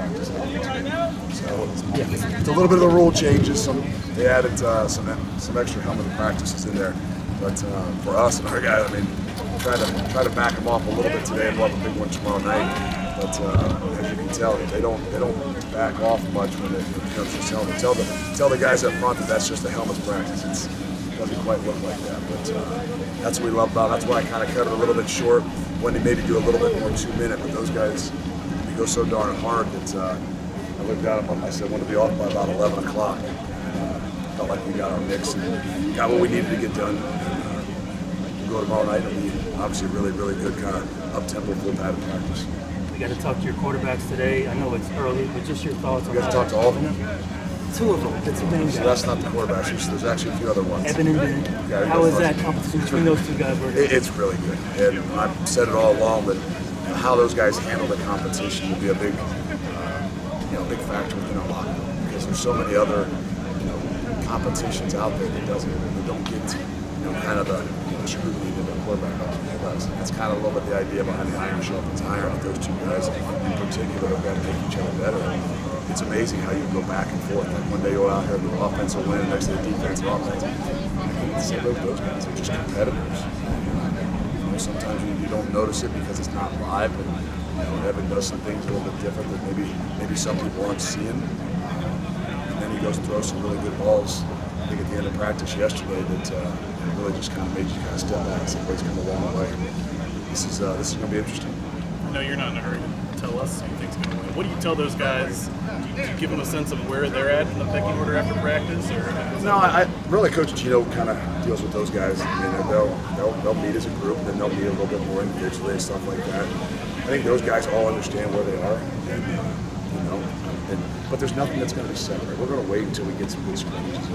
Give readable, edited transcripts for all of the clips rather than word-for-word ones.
practice. So it's a little bit of the rule changes. They added some extra helmet practices in there. But for us and our guys, I mean, try to back them off a little bit today, and we'll have a big one tomorrow night. But as you can tell, they don't back off much when it comes to helmet. Tell the guys up front that that's just a helmet practice. It doesn't quite look like that, but that's what we love about it. That's why I kind of cut it a little bit short when they maybe do a little bit more 2-minute. But those guys, they go so darn hard that I looked at them and I said, I want to be off by about 11 o'clock. Felt like we got our mix and got what we needed to get done. We'll go tomorrow night and it'll be obviously a really, really good kind of up-tempo, full-padded practice. We got to talk to your quarterbacks today. I know it's early, but just your thoughts on that. We got to talk to all of them? 2 of them. That's the main guy. So that's not the quarterbacks. There's actually a few other ones. Evan and Ben. Yeah, how is that competition between those 2 guys? It's really good. And I've said it all along, but how those guys handle the competition will be a big, big factor within our locker room, because there's so many other, competitions out there that don't get, kind of the scrutiny that the quarterback does. That's kind of a little bit the idea behind the iron sharpens iron. That those 2 guys in particular have got to make each other better. It's amazing how you can go back and forth. Like one day you'll out here the offensive win, next day the defensive offense. Those guys are just competitors. Sometimes you don't notice it because it's not live, but Evan does some things a little bit different that maybe some people aren't seeing. And then he goes and throws some really good balls. I think at the end of practice yesterday that really just kind of made you kind of step back and say, well, he's come a long way. This is going to be interesting. I know you're not in a hurry to tell us who you think's going to win. What do you tell those guys? Do you give them a sense of where they're at in the pecking order after practice? Or no, I really, Coach Gino kind of deals with those guys. I mean, they'll meet as a group, and then they'll meet a little bit more individually and stuff like that. I think those guys all understand where they are, but there's nothing that's going to be separate. We're going to wait until we get some good scrimmages.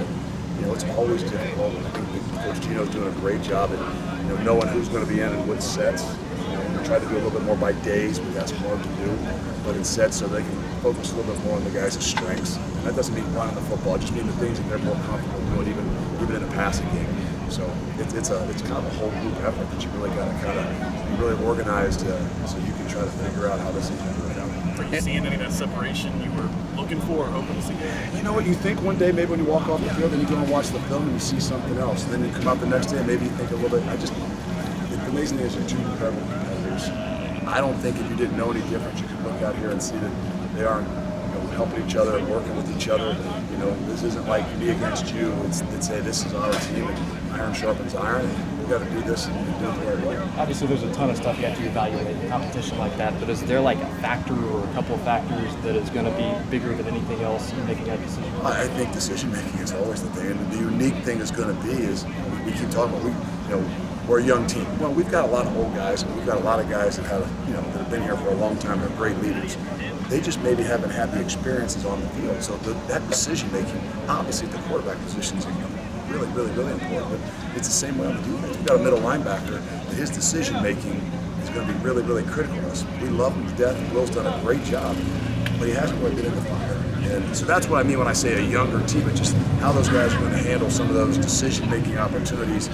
It's always difficult. I think Coach Gino's doing a great job at knowing who's going to be in and what sets. We try to do a little bit more by days, but that's hard to do. But in sets, so they can focus a little bit more on the guys' strengths. And that doesn't mean running the football; it just means the things that they're more comfortable doing, even in a passing game. So it's kind of a whole group effort that you really got to kind of be really organized so you can try to figure out how this is going to work out. Are you seeing any of that separation you were looking for or hoping to see? You know what, you think one day maybe when you walk off the field, then you go and watch the film and you see something else. And then you come out the next day and maybe you think a little bit. The amazing thing is you're 2 incredible competitors. I don't think if you didn't know any different, you could look out here and see that they aren't helping each other and working with each other. This isn't like me against you. It's hey, this is our team and iron sharpens iron. We've got to do this and do it the right way. Obviously, there's a ton of stuff you have to evaluate in a competition like that, but is there like a factor or a couple of factors that is going to be bigger than anything else in making that decision? I think decision making is always the thing, and the unique thing is going to be is we keep talking about we're a young team. Well, we've got a lot of old guys, and we've got a lot of guys that that have been here for a long time. They're great leaders. They just maybe haven't had the experiences on the field. So that decision making, obviously, at the quarterback position is really, really, really important. But it's the same way on the defense. We've got a middle linebacker, and his decision making is going to be really, really critical to us. We love him to death, and Will's done a great job, but he hasn't really been in the fire. And so that's what I mean when I say a younger team, but just how those guys are going to handle some of those decision making opportunities.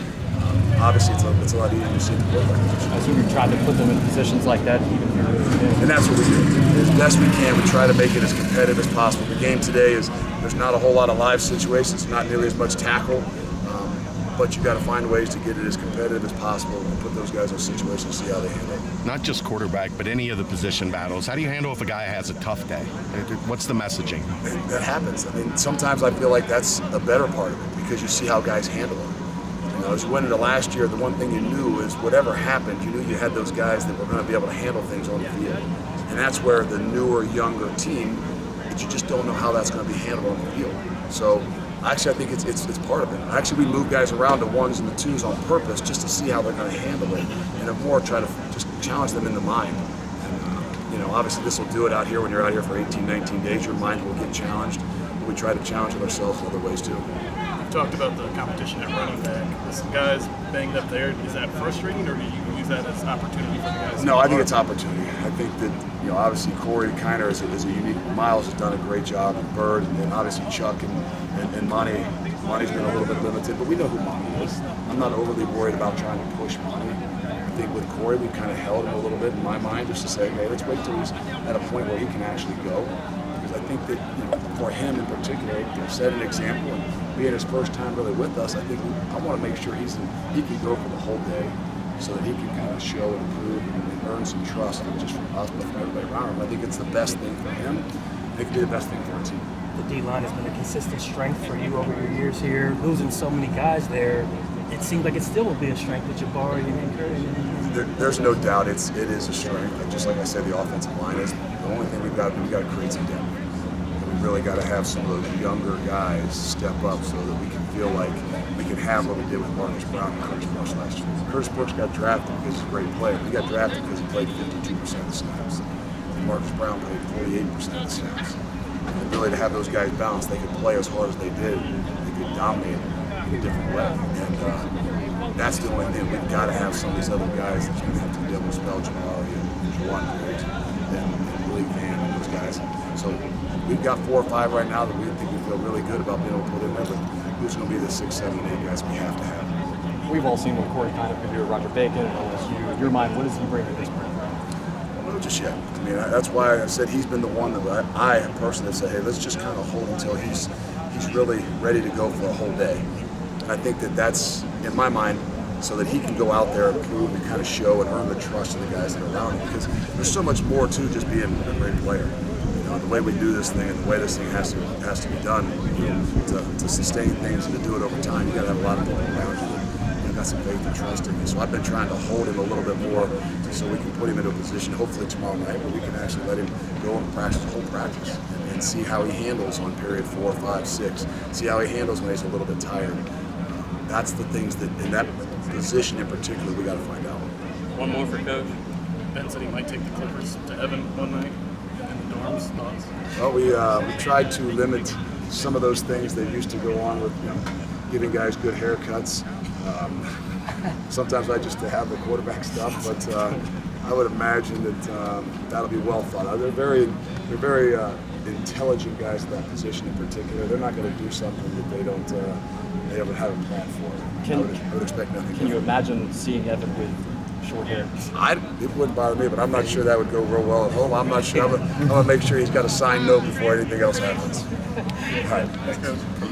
Obviously, it's a lot easier to see in the quarterback position. I assume you tried to put them in positions like that even here. And that's what we do. As best we can, we try to make it as competitive as possible. The game today there's not a whole lot of live situations, not nearly as much tackle, but you got to find ways to get it as competitive as possible and put those guys in situations, see how they handle it. Not just quarterback, but any of the position battles. How do you handle if a guy has a tough day? What's the messaging? That happens. I mean, sometimes I feel like that's the better part of it because you see how guys handle it. As you went into last year, the one thing you knew is whatever happened, you knew you had those guys that were going to be able to handle things on the field. And that's where the newer, younger team, that you just don't know how that's going to be handled on the field. So actually, I think it's part of it. Actually, we move guys around to 1s and the 2s on purpose just to see how they're going to handle it, and more try to just challenge them in the mind. And, obviously, this will do it out here when you're out here for 18, 19 days. Your mind will get challenged. But we try to challenge it ourselves in other ways too. You talked about the competition at running back. With some guys banged up there, is that frustrating, or do you use that as opportunity for the guys? No, I think it's opportunity. I think that obviously Corey Kiner is a unique. Miles has done a great job, and Bird, and then obviously Chuck and Monty. Monty's been a little bit limited, but we know who Monty is. I'm not overly worried about trying to push Monty. I think with Corey, we kind of held him a little bit in my mind, just to say, hey, let's wait till he's at a point where he can actually go. Because I think that, you know, for him in particular, set an example, and being his first time really with us, I think I want to make sure he can go for the whole day, so that he can kind of show and prove and earn some trust, not just from us, but from everybody around him. I think it's the best thing for him. It could be the best thing for our team. The D-line has been a consistent strength for you over your years here. Losing so many guys there, it seems like it still will be a strength with Jabari and Curry. There's no doubt it is a strength. Like, just like I said, the offensive line is the only thing we've got to create some depth. And we really got to have some of those younger guys step up so that we can feel like we can have what we did with Marcus Brown and Curtis Brooks last year. Curtis Brooks got drafted because he's a great player. He got drafted because he played 52% of the snaps. And Marcus Brown played 48% of the snaps. And really to have those guys balance, they could play as hard as they did. They could dominate in a different way. And that's the only thing. We've got to have some of these other guys that's going to have to be able to spell Jamali and Juwan Graves and Malik Van and those guys. So we've got 4 or 5 right now that we think we feel really good about being able to put in there. But who's going to be the 6, 7, 8 guys we have to have? We've all seen what Corey kind of could do at Roger Bacon and LSU. In your mind, what does he bring to this program? Well, just yet. I mean, that's why I said he's been the one that I personally said, hey, let's just kind of hold until he's really ready to go for a whole day. And I think that's, in my mind, so that he can go out there and prove and kind of show and earn the trust of the guys that are around him. Because there's so much more to just being a great player. You know, the way we do this thing and the way this thing has to be done, you know, to sustain things and to do it over time, you got to have a lot of people around you. Got some faith and trust in him. So I've been trying to hold him a little bit more so we can put him into a position, hopefully tomorrow night, where we can actually let him go and practice the whole practice and see how he handles on period 4, 5, 6. See how he handles when he's a little bit tired. That's the things that, in that position in particular, we got to find out. One more for Coach. Ben said he might take the Clippers to Evan one night in the dorms. Thoughts? Well, we tried to limit some of those things that used to go on with, you know, giving guys good haircuts. Sometimes I just have the quarterback stuff, but I would imagine that that'll be well thought out. They're very intelligent guys in that position in particular. They're not going to do something that they don't have a plan for. I would expect nothing. Can you imagine seeing Evan with short hair? It wouldn't bother me, but I'm not sure that would go real well at home. I'm not sure. I'm gonna make sure he's got a signed note before anything else happens. All right. Thanks.